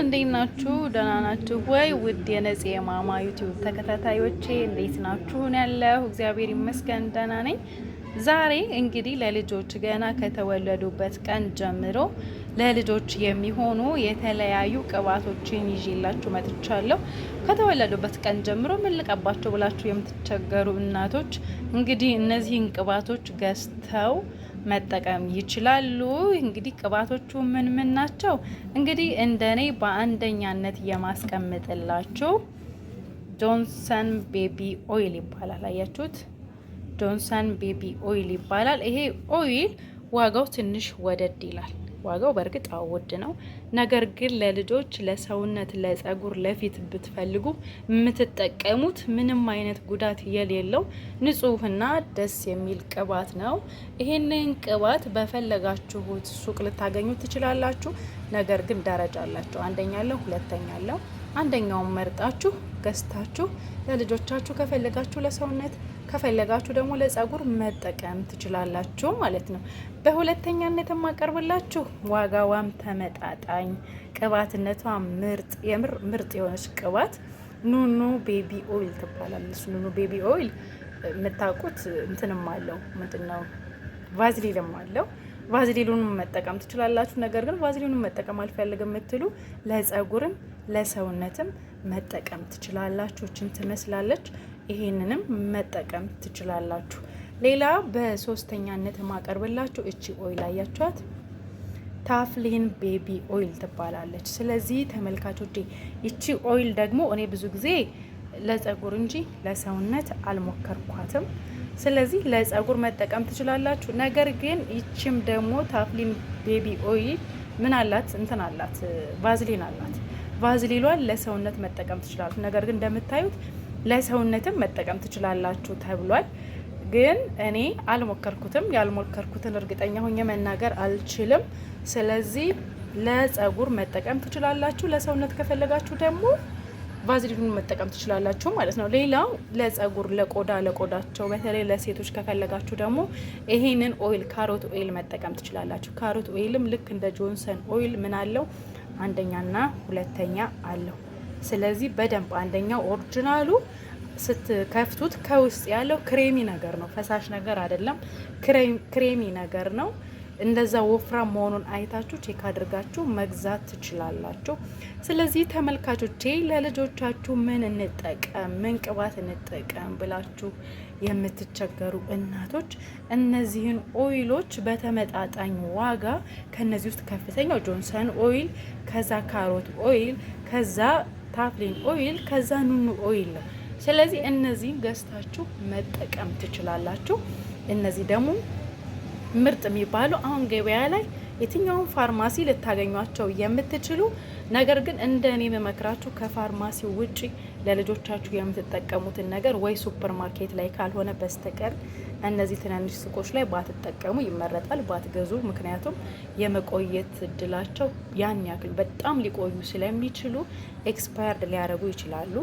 እንዴት ናችሁ? ደህና ናችሁ ወይ? ውድ የነጽ የማማ ዩቲዩብ ተከታታዮቼ እንዴት ናችሁ? ያለሁ እግዚአብሔር ይመስገን ደህና ነኝ። ዛሬ እንግዲህ ለልጆች ገና ከተወለዱበት ቀን ጀምሮ ለልጆች የሚሆኑ የተለያዩ ቅባቶችን ይዤላችሁ መጥቻለሁ። ከተወለዱበት ቀን ጀምሮ ምን ልቀባቸው ብላችሁ የምትቸገሩ እናቶች እንግዲህ እነዚህን ቅባቶች ገዝተው መጠቀም ይችላሉ። እንግዲህ ቅባቶቹ ምን ምን ናቸው? እንግዲህ እንደኔ በአንደኛነት የማስቀምጥላችሁ ጆንሰን ቤቢ ኦይል ይባላል። አያችሁት? ጆንሰን ቤቢ ኦይል ይባላል። ይሄ ኦይል ዋጋው ትንሽ ወደድ ይላል። ዋጋው በእርግጥ ውድ ነው። ነገር ግን ለልጆች ለሰውነት፣ ለጸጉር፣ ለፊት ብትፈልጉ የምትጠቀሙት ምንም አይነት ጉዳት የሌለው ንጹህና ደስ የሚል ቅባት ነው። ይሄንን ቅባት በፈለጋችሁት ሱቅ ልታገኙ ትችላላችሁ። ነገር ግን ደረጃ አላቸው። አንደኛ አለው፣ ሁለተኛ አለው። አንደኛውን መርጣችሁ ገዝታችሁ ለልጆቻችሁ ከፈለጋችሁ ለሰውነት ከፈለጋችሁ ደግሞ ለጸጉር መጠቀም ትችላላችሁ ማለት ነው። በሁለተኛነት የማቀርብላችሁ ዋጋዋም ተመጣጣኝ ቅባትነቷ ምርጥ የምር ምርጥ የሆነች ቅባት ኑኑ ቤቢ ኦይል ትባላለች። ኑኑ ቤቢ ኦይል የምታውቁት እንትንም አለው ምንድነው ቫዝሊንም አለው። ቫዝሊኑን መጠቀም ትችላላችሁ። ነገር ግን ቫዝሊኑን መጠቀም አልፈልግም የምትሉ ለጸጉርም ለሰውነትም መጠቀም ትችላላችሁ። እችን ትመስላለች። ይሄንንም መጠቀም ትችላላችሁ። ሌላ በሶስተኛነት የማቀርብላችሁ እቺ ኦይል አያችኋት? ታፍሊን ቤቢ ኦይል ትባላለች። ስለዚህ ተመልካቾቼ እቺ ኦይል ደግሞ እኔ ብዙ ጊዜ ለጸጉር እንጂ ለሰውነት አልሞከርኳትም። ስለዚህ ለጸጉር መጠቀም ትችላላችሁ። ነገር ግን ይቺም ደግሞ ታፍሊን ቤቢ ኦይል ምን አላት? እንትን አላት፣ ቫዝሊን አላት። ቫዝሊኗን ለሰውነት መጠቀም ትችላላችሁ። ነገር ግን እንደምታዩት ለሰውነትም መጠቀም ትችላላችሁ ተብሏል። ግን እኔ አልሞከርኩትም። ያልሞከርኩትን እርግጠኛ ሆኜ መናገር አልችልም። ስለዚህ ለጸጉር መጠቀም ትችላላችሁ። ለሰውነት ከፈለጋችሁ ደግሞ ቫዝሊኑን መጠቀም ትችላላችሁ ማለት ነው። ሌላው ለጸጉር ለቆዳቸው በተለይ ለሴቶች ከፈለጋችሁ ደግሞ ይሄንን ኦይል ካሮት ኦይል መጠቀም ትችላላችሁ። ካሮት ኦይልም ልክ እንደ ጆንሰን ኦይል ምን አለው? አንደኛና ሁለተኛ አለው። ስለዚህ በደንብ አንደኛው ኦሪጂናሉ ስትከፍቱት ከውስጥ ያለው ክሬሚ ነገር ነው፣ ፈሳሽ ነገር አይደለም። ክሬሚ ነገር ነው። እንደዛ ወፍራም መሆኑን አይታችሁ ቼክ አድርጋችሁ መግዛት ትችላላችሁ። ስለዚህ ተመልካቾቼ ለልጆቻችሁ ምን እንጠቀም፣ ምን ቅባት እንጠቀም ብላችሁ የምትቸገሩ እናቶች እነዚህን ኦይሎች በተመጣጣኝ ዋጋ ከነዚህ ውስጥ ከፍተኛው ጆንሰን ኦይል፣ ከዛ ካሮት ኦይል፣ ከዛ ታፍሊን ኦይል፣ ከዛ ኑኑ ኦይል ነው። ስለዚህ እነዚህን ገዝታችሁ መጠቀም ትችላላችሁ። እነዚህ ደግሞ ምርጥ የሚባሉ አሁን ገበያ ላይ የትኛውን ፋርማሲ ልታገኟቸው የምትችሉ ነገር ግን እንደ እኔ መመክራችሁ ከፋርማሲ ውጪ ለልጆቻችሁ የምትጠቀሙትን ነገር ወይ ሱፐር ማርኬት ላይ ካልሆነ በስተቀር እነዚህ ትናንሽ ሱቆች ላይ ባትጠቀሙ ይመረጣል፣ ባትገዙ። ምክንያቱም የመቆየት እድላቸው ያን ያክል በጣም ሊቆዩ ስለሚችሉ ኤክስፓየርድ ሊያደርጉ ይችላሉ።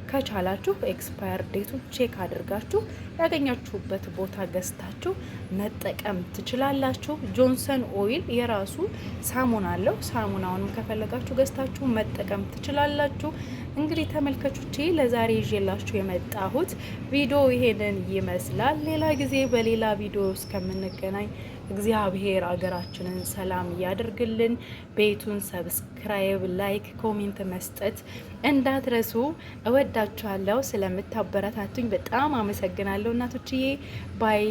ከቻላችሁ ኤክስፓየር ዴቱን ቼክ አድርጋችሁ ያገኛችሁበት ቦታ ገዝታችሁ መጠቀም ትችላላችሁ። ጆንሰን ኦይል የራሱ ሳሙና አለው። ሳሙናውንም ከፈለጋችሁ ገዝታችሁ መጠቀም ትችላላችሁ። እንግዲህ ተመልካቾቼ ለዛሬ ይዤላችሁ የመጣሁት ቪዲዮ ይሄንን ይመስላል። ሌላ ጊዜ በሌላ ቪዲዮ እስከምንገናኝ እግዚአብሔር አገራችንን ሰላም ያደርግልን። ቤቱን ሰብስክራይብ፣ ላይክ፣ ኮሜንት መስጠት እንዳትረሱ። እወዳችኋለሁ። ስለምታበረታቱኝ በጣም አመሰግናለሁ እናቶችዬ። ባይ